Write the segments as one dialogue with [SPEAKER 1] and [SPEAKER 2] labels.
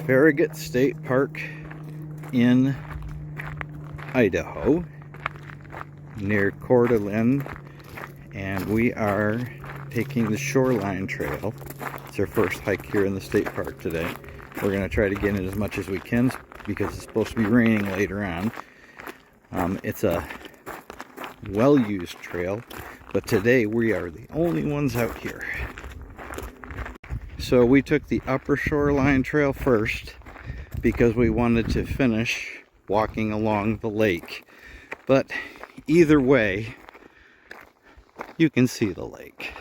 [SPEAKER 1] Farragut State Park in Idaho near Coeur d'Alene, and we are taking the Shoreline Trail. It's our first hike here in the state park today. We're going to try to get in as much as we can because it's supposed to be raining later on. It's a well-used trail, but today we are the only ones out here. So we took the upper Shoreline Trail first because we wanted to finish walking along the lake. But either way, you can see the lake.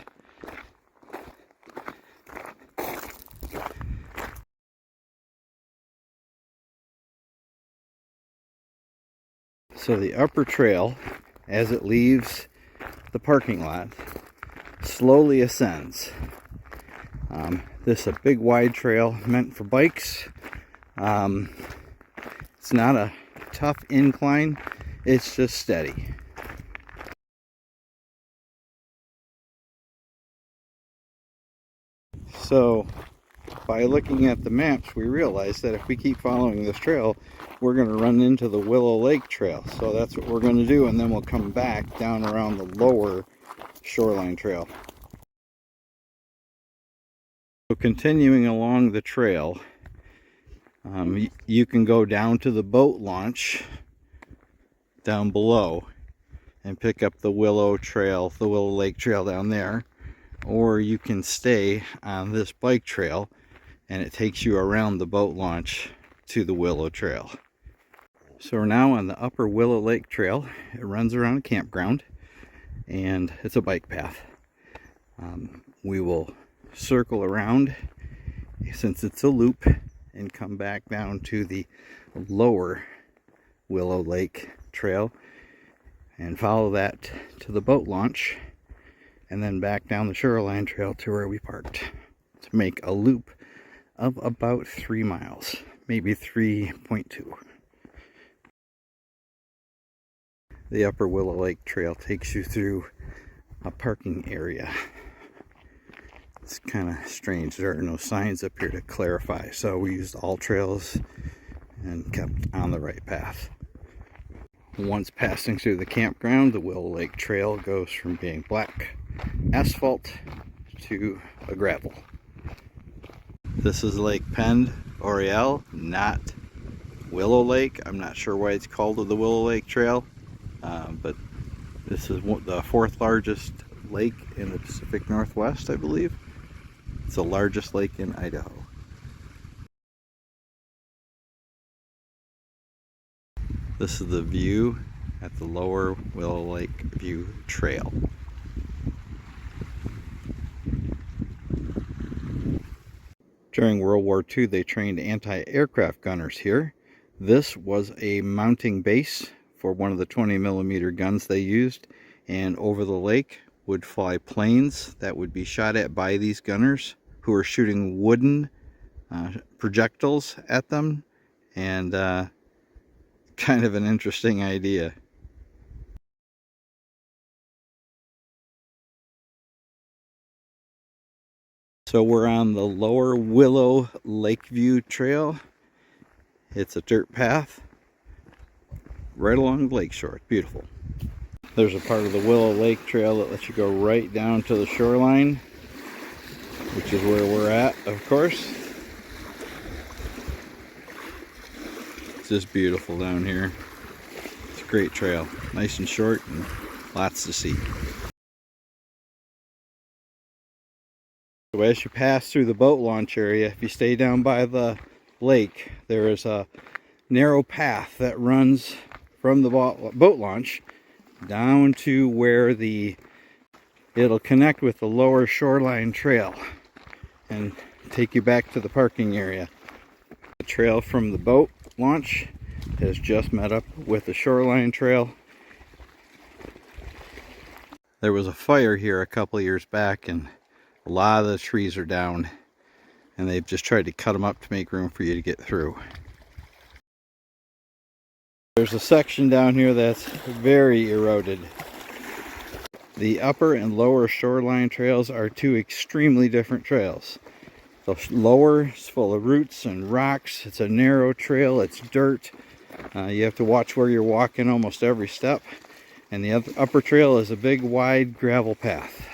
[SPEAKER 1] So the upper trail, as it leaves the parking lot, slowly ascends. This is a big wide trail meant for bikes. It's not a tough incline, it's just steady. So by looking at the maps, we realized that if we keep following this trail, we're going to run into the Willow Lake Trail. So that's what we're going to do, and then we'll come back down around the lower Shoreline Trail. So continuing along the trail, you can go down to the boat launch down below and pick up the Willow Trail, the Willow Lake Trail down there, or you can stay on this bike trail and it takes you around the boat launch to the Willow Trail. So we're now on the upper Willow Lake Trail. It runs around a campground and it's a bike path. We will circle around since it's a loop and come back down to the lower Willow Lake Trail and follow that to the boat launch and then back down the Shoreline Trail to where we parked to make a loop of about 3 miles, maybe 3.2. The upper Willow Lake Trail takes you through a parking area. It's kind of strange, there are no signs up here to clarify, so we used all trails and kept on the right path. Once passing through the campground, the Willow Lake Trail goes from being black asphalt to a gravel. This is Lake Pend Oriel, not Willow Lake. I'm not sure why it's called the Willow Lake Trail, but this is the 4th largest lake in the Pacific Northwest, I believe. It's the largest lake in Idaho. This is the view at the lower Willow Lakeview Trail. During World War II, they trained anti-aircraft gunners here. This was a mounting base for one of the 20mm guns they used, and over the lake would fly planes that would be shot at by these gunners who were shooting wooden projectiles at them, and kind of an interesting idea. So we're on the lower Willow Lakeview Trail. It's a dirt path right along the lakeshore. It's beautiful. There's a part of the Willow Lake Trail that lets you go right down to the shoreline, which is where we're at, of course. It's just beautiful down here. It's a great trail, nice and short and lots to see. So as you pass through the boat launch area, if you stay down by the lake, there is a narrow path that runs from the boat launch down to where it'll connect with the lower Shoreline Trail and take you back to the parking area. The trail from the boat launch has just met up with the Shoreline Trail. There was a fire here a couple of years back and a lot of the trees are down, and they've just tried to cut them up to make room for you to get through. There's a section down here that's very eroded. The upper and lower Shoreline trails are two extremely different trails. The The lower is full of roots and rocks. It's a narrow trail. It's dirt. You have to watch where you're walking almost every step. And the upper trail is a big, wide gravel path.